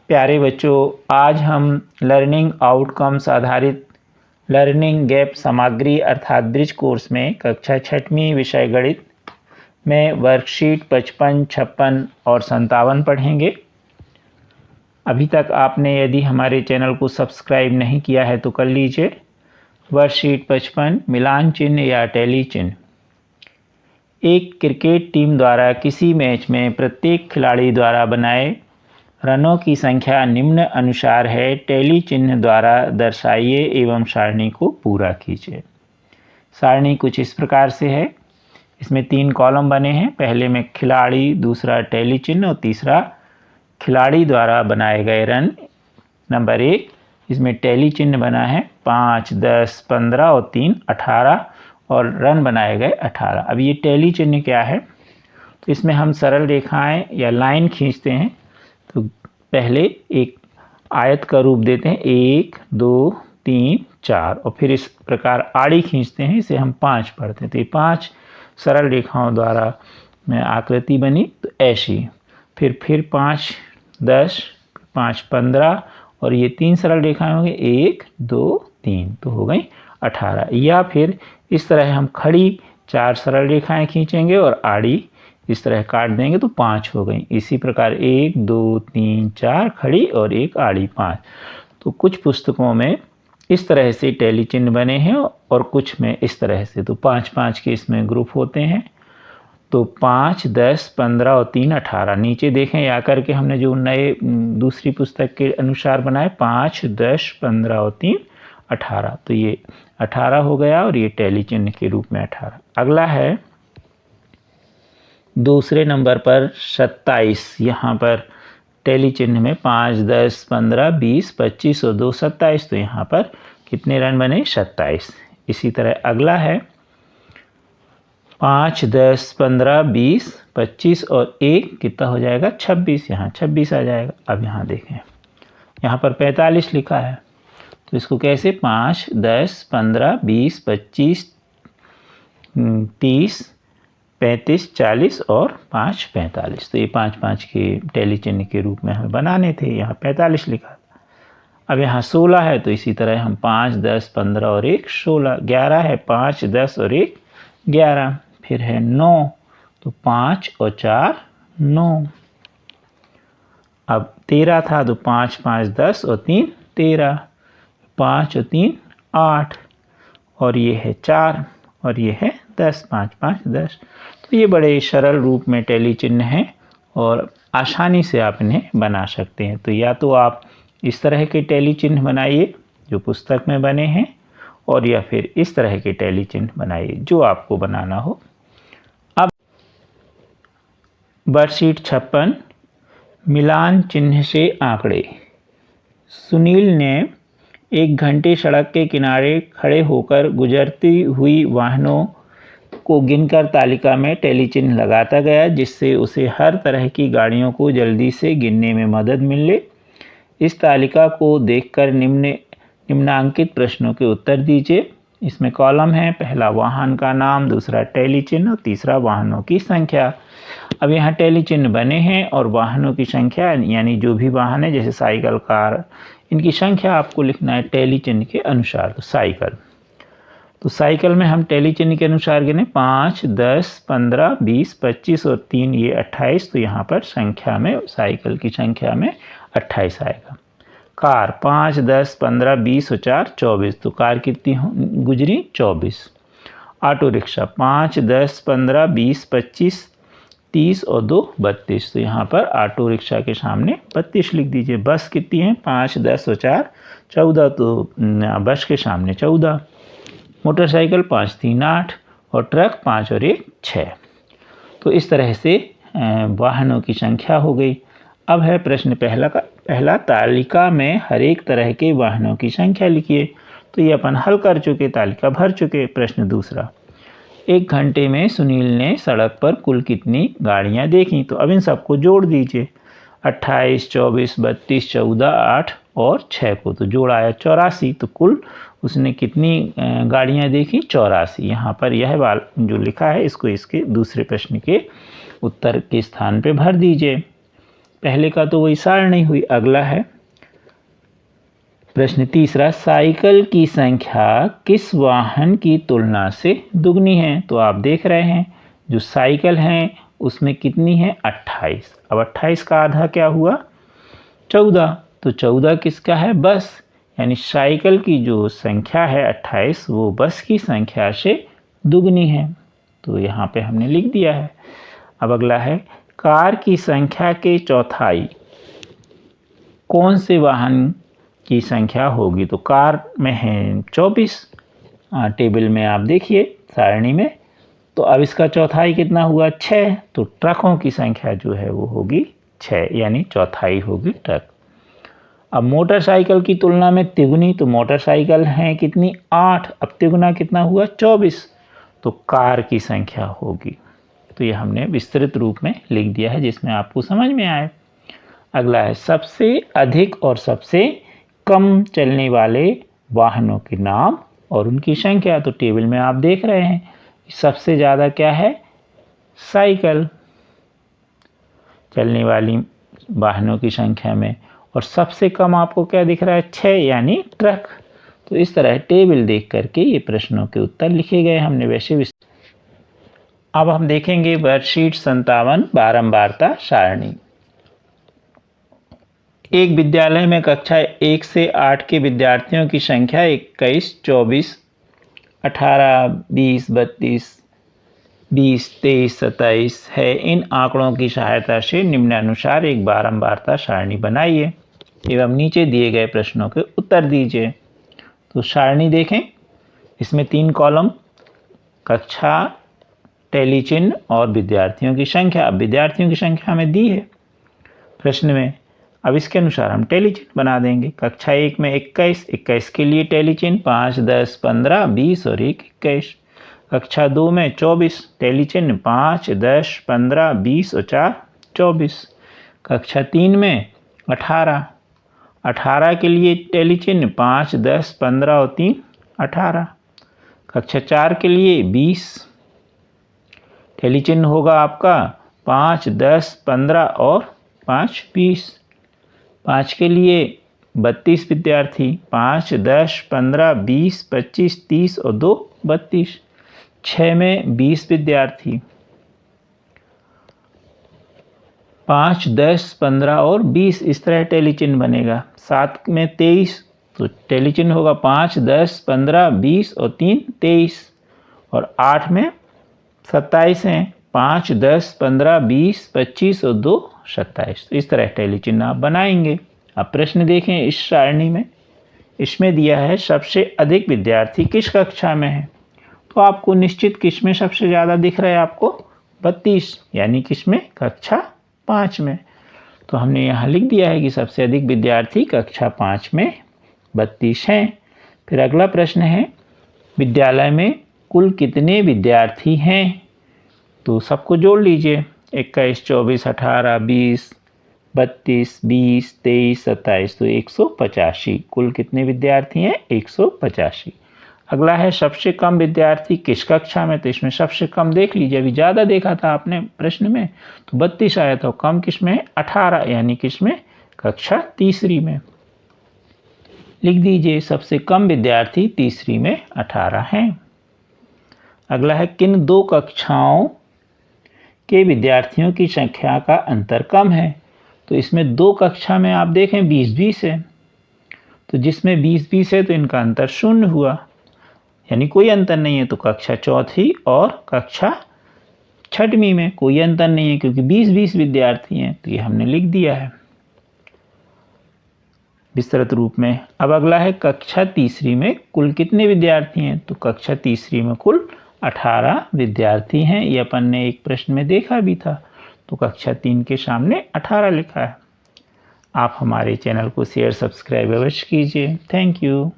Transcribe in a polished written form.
प्यारे बच्चों, आज हम लर्निंग आउटकम्स आधारित लर्निंग गैप सामग्री अर्थात ब्रिज कोर्स में कक्षा 6वीं विषय गणित में वर्कशीट 55, 56 और 57 पढ़ेंगे। अभी तक आपने यदि हमारे चैनल को सब्सक्राइब नहीं किया है तो कर लीजिए। वर्कशीट 55 मिलान चिन्ह या टैली चिन्ह। एक क्रिकेट टीम द्वारा किसी मैच में प्रत्येक खिलाड़ी द्वारा बनाए रनों की संख्या निम्न अनुसार है। टैली चिन्ह द्वारा दर्शाइए एवं सारणी को पूरा कीजिए। सारणी कुछ इस प्रकार से है। इसमें 3 कॉलम बने हैं। पहले में खिलाड़ी, दूसरा टैली चिन्ह और तीसरा खिलाड़ी द्वारा बनाए गए रन। नंबर 1 इसमें टैली चिन्ह बना है 5, 10, 15 और 3 18 और रन बनाए गए 18। अब ये टैली चिन्ह क्या है, तो इसमें हम सरल रेखाएं या लाइन खींचते हैं। तो पहले एक आयत का रूप देते हैं 1, 2, 3, 4 और फिर इस प्रकार आड़ी खींचते हैं। इसे हम 5 पढ़ते हैं। तो ये 5 सरल रेखाओं द्वारा में आकृति बनी। तो ऐसी फिर 5, 10, 5, 15 और ये 3 सरल रेखाएं होंगी 1, 2, 3 तो हो गई 18। या फिर इस तरह हम खड़ी 4 सरल रेखाएं खींचेंगे और आड़ी इस तरह काट देंगे तो 5 हो गई। इसी प्रकार 1, 2, 3, 4 खड़ी और एक आड़ी 5। तो कुछ पुस्तकों में इस तरह से टैली चिन्ह बने हैं और कुछ में इस तरह से। तो 5-5 के इसमें ग्रुप होते हैं। तो 5, 10, 15 और 3 18। नीचे देखें या करके हमने जो नए दूसरी पुस्तक के अनुसार बनाए 5, 10, 15 और 3 18। तो ये 18 हो गया और ये टैली चिन्ह के रूप में 18। अगला है दूसरे नंबर पर 27। यहाँ पर टैली चिन्ह में 5, 10, 15, 20, 25 और 2 27। तो यहाँ पर कितने रन बने 27। इसी तरह अगला है 5, 10, 15, 20, 25 और 1 कितना हो जाएगा 26। यहाँ 26 आ जाएगा। अब यहाँ देखें, यहाँ पर 45 लिखा है। तो इसको कैसे 5, 10, 15, 20, 25, 30, 35, 40 और 5 45। तो ये 5-5 के टैली चिन्ह के रूप में हमें बनाने थे। यहाँ 45 लिखा था। अब यहाँ 16 है तो इसी तरह हम 5, 10, 15 और 1 16। 11 है 5, 10 और 1 11। फिर है 9 तो 5 और 4 9। अब 13 था तो 5, 5, 10 और 3 13। 5 और 3 8 और ये है 4 और ये है 10। 5, 5, 10। तो ये बड़े सरल रूप में टैली चिन्ह हैं और आसानी से आप इन्हें बना सकते हैं। तो या तो आप इस तरह के टैली चिन्ह बनाइए जो पुस्तक में बने हैं, और या फिर इस तरह के टैली चिन्ह बनाइए जो आपको बनाना हो। अब वर्कशीट 56 मिलान चिन्ह से आंकड़े। सुनील ने 1 घंटे सड़क के किनारे खड़े होकर गुजरती हुई वाहनों को गिनकर तालिका में टैली चिन्ह लगाता गया, जिससे उसे हर तरह की गाड़ियों को जल्दी से गिनने में मदद मिले। इस तालिका को देखकर निम्नांकित प्रश्नों के उत्तर दीजिए। इसमें कॉलम है, पहला वाहन का नाम, दूसरा टैली चिन्ह और तीसरा वाहनों की संख्या। अब यहाँ टैली चिन्ह बने हैं और वाहनों की संख्या यानी जो भी वाहन है जैसे साइकिल, कार, इनकी संख्या आपको लिखना है टैली चिन्ह के अनुसार। तो साइकिल में हम टैली चिन्ह के अनुसार गिने 5, 10, 15, 20, 25 और 3 ये 28। तो यहाँ पर संख्या में साइकिल की संख्या में 28 आएगा। कार 5, 10, 15, 20 और 4 24। तो कार कितनी गुजरी 24। ऑटो रिक्शा 5, 10, 15, 20, 25, 30 और 2 32। तो यहाँ पर ऑटो रिक्शा के सामने 32 लिख दीजिए। बस कितनी है 5, 10 और 4 14। तो बस के सामने 14। मोटरसाइकिल 5, 3, 8 और ट्रक 5 और 1 6। तो इस तरह से वाहनों की संख्या हो गई। अब है प्रश्न पहला तालिका में हर एक तरह के वाहनों की संख्या लिखिए। तो ये अपन हल कर चुके, तालिका भर चुके। प्रश्न दूसरा, 1 घंटे में सुनील ने सड़क पर कुल कितनी गाड़ियां देखी। तो अब इन सबको जोड़ दीजिए। 28, 24, 32, 14, 8 और 6 को तो जोड़ आया 84। तो कुल उसने कितनी गाड़ियां देखी 84। यहाँ पर यह वाल जो लिखा है इसको इसके दूसरे प्रश्न के उत्तर के स्थान पे भर दीजिए। पहले का तो वही सारणी हुई। अगला है प्रश्न तीसरा, साइकिल की संख्या किस वाहन की तुलना से दुगनी है? तो आप देख रहे हैं जो साइकिल है उसमें कितनी है? 28। अब 28 का आधा क्या हुआ? 14। तो 14 किसका है? बस। यानी साइकिल की जो संख्या है 28 वो बस की संख्या से दुगनी है। तो यहाँ पे हमने लिख दिया है। अब अगला है, कार की संख्या के चौथाई कौन से वाहन की संख्या होगी? तो कार में है 24, टेबल में आप देखिए सारणी में। तो अब इसका चौथाई कितना हुआ? 6। तो ट्रकों की संख्या जो है वो होगी 6, यानी चौथाई होगी ट्रक। अब मोटरसाइकिल की तुलना में तिगुनी, तो मोटरसाइकिल हैं कितनी? 8। अब तिगुना कितना हुआ? 24। तो कार की संख्या होगी। तो ये हमने विस्तृत रूप में लिख दिया है जिसमें आपको समझ में आए। अगला है, सबसे अधिक और सबसे कम चलने वाले वाहनों के नाम और उनकी संख्या। तो टेबल में आप देख रहे हैं सबसे ज़्यादा क्या है? साइकिल चलने वाली वाहनों की संख्या में, और सबसे कम आपको क्या दिख रहा है? 6, यानी ट्रक। तो इस तरह टेबल देख करके ये प्रश्नों के उत्तर लिखे गए हमने वैसे। अब हम देखेंगे वर्कशीट 57 बारंबारता सारणी। एक विद्यालय में कक्षा 1 से 8 के विद्यार्थियों की संख्या 21, 24, 18, 20, 32, 20, 23, 27 है। इन आंकड़ों की सहायता से निम्नानुसार एक बारंबारता सारणी बनाइए एवं नीचे दिए गए प्रश्नों के उत्तर दीजिए। तो सारणी देखें, इसमें 3 कॉलम, कक्षा, टेलीचिन्ह और विद्यार्थियों की संख्या। अब विद्यार्थियों की संख्या हमें दी है प्रश्न में। अब इसके अनुसार हम टेलीचिन्ह बना देंगे। कक्षा 1 में 21, 21 के लिए टेलीचिन्ह 5, 10, 15, 20 और 1, 21। कक्षा 2 में 24, टेलीचिन्ह 5, 10, 15, 20 और 4, 24। कक्षा 3 में 18, 18 के लिए टेलीचिन्ह 5, 10, 15 और 3, 18। कक्षा 4 के लिए 20, टेलीचिन्ह होगा आपका 5, 10, 15 और 5, 20। 5 के लिए 32 विद्यार्थी, 5, 10, 15, 20, 25, 30 और 2, 32। 6 में 20 विद्यार्थी, 5, 10, 15 और 20, इस तरह टेलीचिन्ह बनेगा। 7 में 23, तो टेलीचिन्ह होगा 5, 10, 15, 20 और 3, 23। और 8 में 27 हैं, 5, 10, 15, 20, 25 और 2, 27। इस तरह टेलीचिन्ह आप बनाएंगे। अब प्रश्न देखें इस सारणी में, इसमें दिया है सबसे अधिक विद्यार्थी किस कक्षा में है? तो आपको निश्चित किस में सबसे ज़्यादा दिख रहा है? आपको 32, यानी किस में? कक्षा 5 में। तो हमने यहाँ लिख दिया है कि सबसे अधिक विद्यार्थी कक्षा 5 में 32 हैं। फिर अगला प्रश्न है, विद्यालय में कुल कितने विद्यार्थी हैं? तो सबको जोड़ लीजिए, 21, 24, 18, 20, 32, 20, 23, 27, तो 185। कुल कितने विद्यार्थी हैं? 185। अगला है सबसे कम विद्यार्थी किस कक्षा में? तो इसमें सबसे कम देख लीजिए, अभी ज़्यादा देखा था आपने प्रश्न में, तो 32 आया था। कम किस में? 18, यानी किस में? कक्षा तीसरी में। लिख दीजिए सबसे कम विद्यार्थी तीसरी में 18 हैं। अगला है, किन 2 कक्षाओं के विद्यार्थियों की संख्या का अंतर कम है? तो इसमें 2 कक्षा में आप देखें 20-20 है, तो जिसमें 20-20 है तो इनका अंतर 0 हुआ, यानी कोई अंतर नहीं है। तो कक्षा चौथी और कक्षा 6वीं में कोई अंतर नहीं है क्योंकि 20-20 विद्यार्थी हैं। तो ये हमने लिख दिया है विस्तृत रूप में। अब अगला है, कक्षा तीसरी में कुल कितने विद्यार्थी हैं? तो कक्षा तीसरी में कुल 18 विद्यार्थी हैं। ये अपन ने एक प्रश्न में देखा भी था। तो कक्षा 3 के सामने 18 लिखा है। आप हमारे चैनल को शेयर सब्सक्राइब अवश्य कीजिए। Thank you.